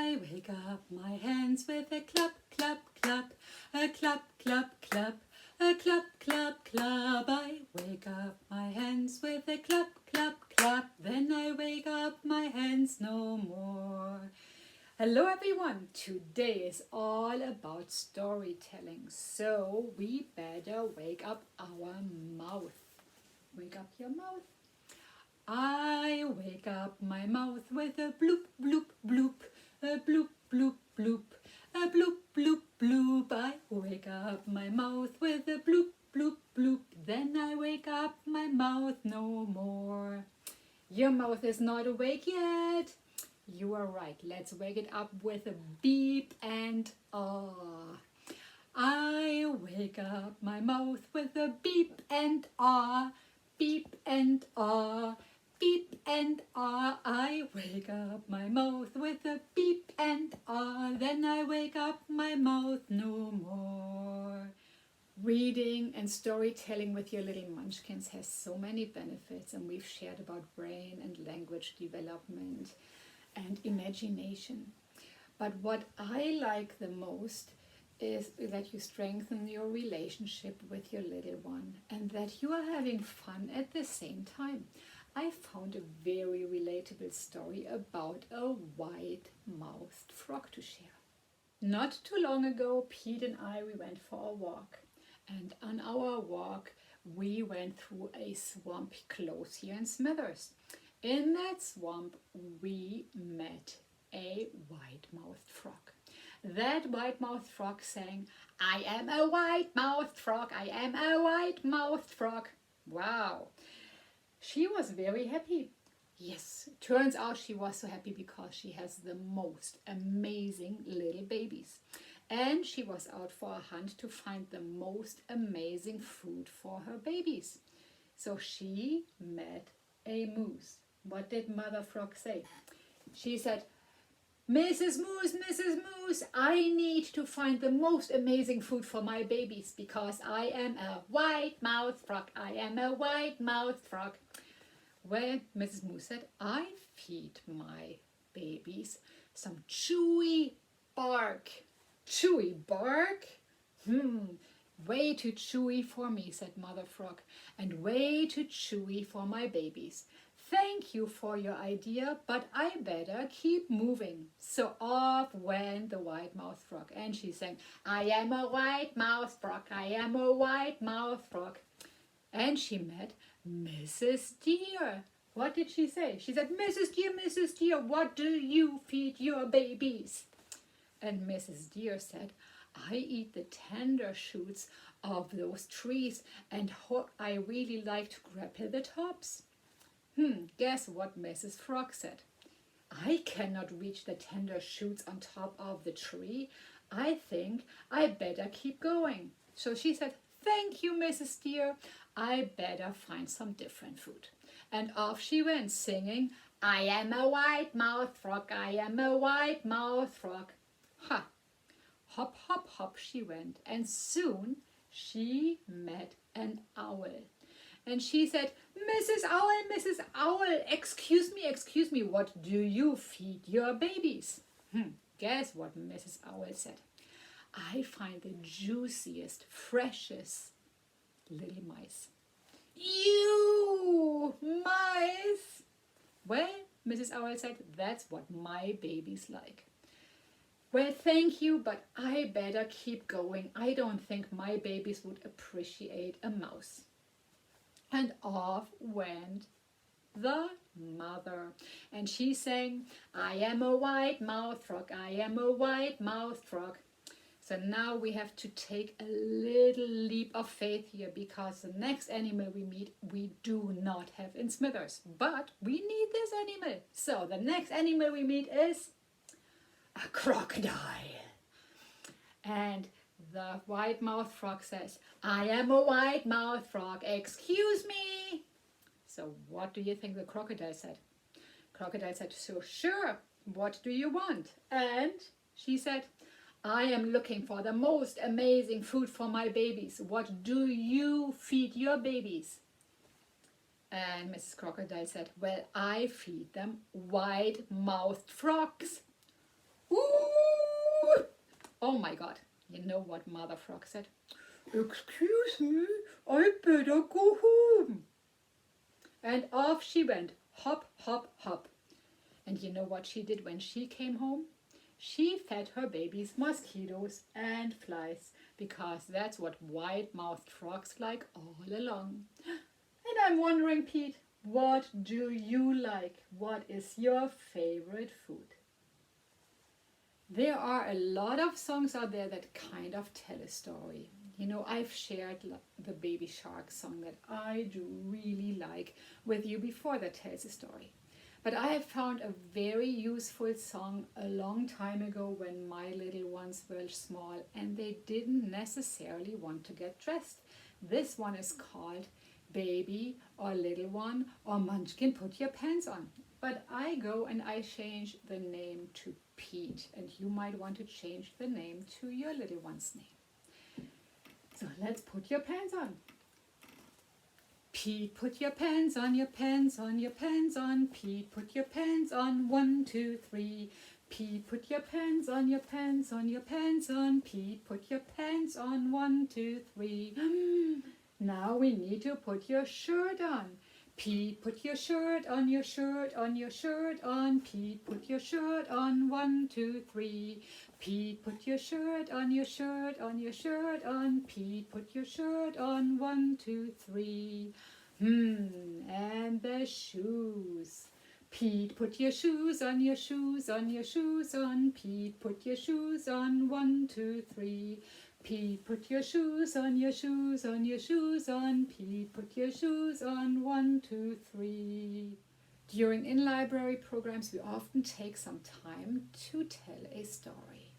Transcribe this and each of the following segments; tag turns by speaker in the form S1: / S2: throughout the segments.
S1: I wake up my hands with a clap, clap, clap, a clap, clap, clap, a clap, clap, clap. I wake up my hands with a clap, clap, clap. Then I wake up my hands no more. Hello everyone, today is all about storytelling, so we better wake up our mouth. Wake up your mouth. I wake up my mouth with a bloop, bloop, bloop, a bloop, bloop, bloop, a bloop, bloop, bloop. I wake up my mouth with a bloop, bloop, bloop, then I wake up my mouth no more. Your mouth is not awake yet. You are right. Let's wake it up with a beep and ah. I wake up my mouth with a beep and ah, beep and ah, beep and ah. I wake up my mouth with a beep and ah, then I wake up my mouth no more. Reading and storytelling with your little munchkins has so many benefits, and we've shared about brain and language development and imagination. But what I like the most is that you strengthen your relationship with your little one and that you are having fun at the same time. I found a very relatable story about a wide-mouthed frog to share. Not too long ago, Pete and we went for a walk. And on our walk, we went through a swamp close here in Smithers. In that swamp, we met a wide-mouthed frog. That wide-mouthed frog sang, "I am a wide-mouthed frog, I am a wide-mouthed frog." Wow! She was very happy. Yes, turns out she was so happy because she has the most amazing little babies. And she was out for a hunt to find the most amazing food for her babies. So she met a moose. What did Mother Frog say? She said, Mrs. Moose, I need to find the most amazing food for my babies because I am a wide-mouthed frog. I am a wide-mouthed frog. Well, Mrs. Moose said, I feed my babies some chewy bark. Chewy bark? Way too chewy for me, said Mother Frog, and way too chewy for my babies. Thank you for your idea, but I better keep moving. So off went the wide-mouthed frog, and she sang, I am a wide-mouthed frog, I am a wide-mouthed frog. And she met Mrs. Deer. What did she say? She said, Mrs. Deer, what do you feed your babies? And Mrs. Deer said, I eat the tender shoots of those trees, and I really like to grapple the tops. Guess what Mrs. Frog said? I cannot reach the tender shoots on top of the tree. I think I better keep going. So she said, thank you, Mrs. Deer. I better find some different food. And off she went singing, I am a wide-mouthed frog, I am a wide-mouthed frog. Ha! Hop, hop, hop she went, and soon she met an owl. And she said, Mrs. Owl, excuse me, what do you feed your babies? Guess what Mrs. Owl said? I find the juiciest, freshest little mice. Ew, mice! Well, Mrs. Owl said, that's what my babies like. Well, thank you, but I better keep going. I don't think my babies would appreciate a mouse. And off went the mother. And she sang, I am a wide-mouthed frog, I am a wide-mouthed frog. So now we have to take a little leap of faith here because the next animal we meet, we do not have in Smithers. But we need this animal. So the next animal we meet is a crocodile. And the wide-mouthed frog says, I am a wide-mouthed frog, excuse me. So what do you think the crocodile said? Crocodile said, so sure, what do you want? And she said, I am looking for the most amazing food for my babies. What do you feed your babies? And Mrs. Crocodile said, well, I feed them wide-mouthed frogs. Ooh! Oh my God. You know what Mother Frog said? Excuse me, I better go home. And off she went, hop, hop, hop. And you know what she did when she came home? She fed her babies mosquitoes and flies, because that's what wide-mouthed frogs like all along. And I'm wondering, Pete, what do you like? What is your favorite food? There are a lot of songs out there that kind of tell a story. You know, I've shared the Baby Shark song that I do really like with you before that tells a story. But I have found a very useful song a long time ago when my little ones were small and they didn't necessarily want to get dressed. This one is called Baby or Little One or Munchkin Put Your Pants On. But I go and I change the name to Pete, and you might want to change the name to your little one's name. So let's put your pants on. Pete, put your pants on, your pants on, your pants on. Pete, put your pants on, 1, 2, 3. Pete, put your pants on, your pants on, your pants on. Pete, put your pants on, 1, 2, 3. Now we need to put your shirt on. Pete, put your shirt on, your shirt on, your shirt on. Pete, put your shirt on, 1, 2, 3. Pete, put your shirt on, your shirt on, your shirt on. Pete, put your shirt on, 1, 2, 3. And the shoes. Pete, put your shoes on, your shoes on, your shoes on. Pete, put your shoes on, 1, 2, 3. Pete, put your shoes on, your shoes on, your shoes on. Pete, put your shoes on, 1, 2, 3. During in-library programs, we often take some time to tell a story.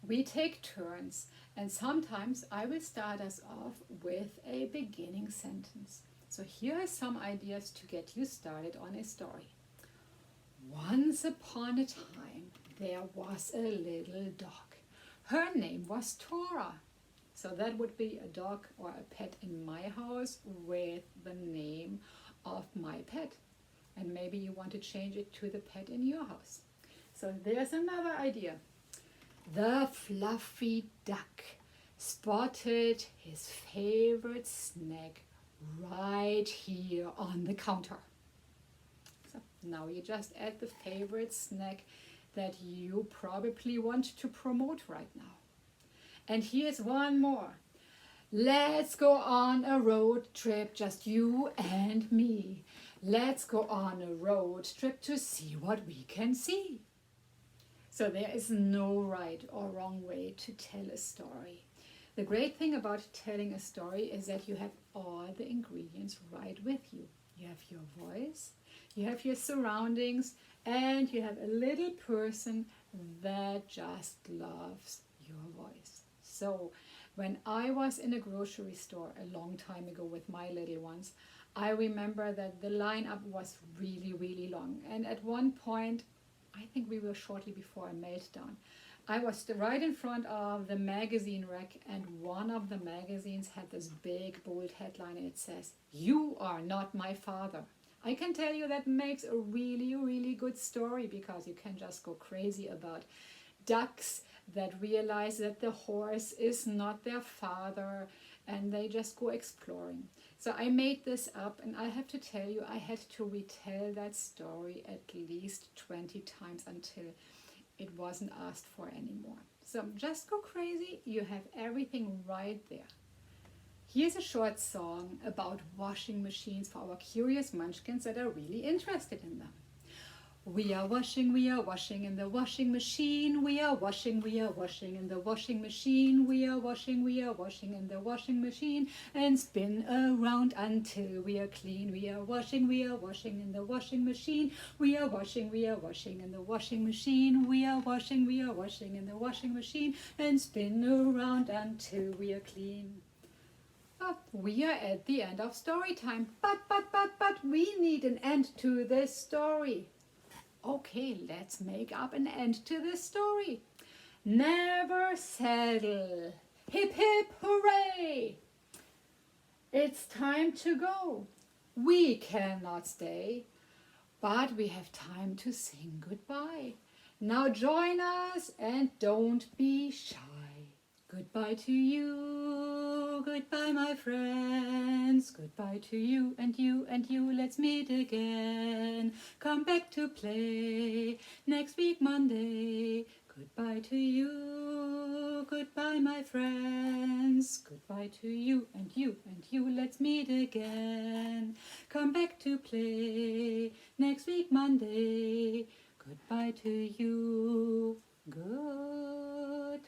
S1: We take turns, and sometimes I will start us off with a beginning sentence. So here are some ideas to get you started on a story. Once upon a time, there was a little dog. Her name was Tora. So that would be a dog or a pet in my house with the name of my pet. And maybe you want to change it to the pet in your house. So there's another idea. The fluffy duck spotted his favorite snack right here on the counter. So now you just add the favorite snack that you probably want to promote right now. And here's one more. Let's go on a road trip, just you and me. Let's go on a road trip to see what we can see. So there is no right or wrong way to tell a story. The great thing about telling a story is that you have all the ingredients right with you. You have your voice, you have your surroundings, and you have a little person that just loves your voice. So when I was in a grocery store a long time ago with my little ones, I remember that the lineup was really, really long. And at one point, I think we were shortly before a meltdown, I was right in front of the magazine rack, and one of the magazines had this big bold headline, and it says, "You are not my father." I can tell you that makes a really, really good story, because you can just go crazy about ducks that realize that the horse is not their father, and they just go exploring. So I made this up, and I have to tell you, I had to retell that story at least 20 times until it wasn't asked for anymore. So just go crazy, you have everything right there. Here's a short song about washing machines for our curious munchkins that are really interested in them. We are washing in the washing machine. We are washing in the washing machine. We are washing in the washing machine, and spin around until we are clean. We are washing in the washing machine. We are washing in the washing machine. We are washing in the washing machine, and spin around until we are clean. But we are at the end of story time. But we need an end to this story. Okay, let's make up an end to this story. Never settle. Hip hip hooray! It's time to go. We cannot stay, but we have time to sing goodbye. Now join us and don't be shy. Goodbye to you, goodbye my friends, goodbye to you and you and you, let's meet again. Come back to play next week Monday. Goodbye to you, goodbye my friends, goodbye to you and you and you, let's meet again. Come back to play next week Monday. Goodbye to you, goodbye.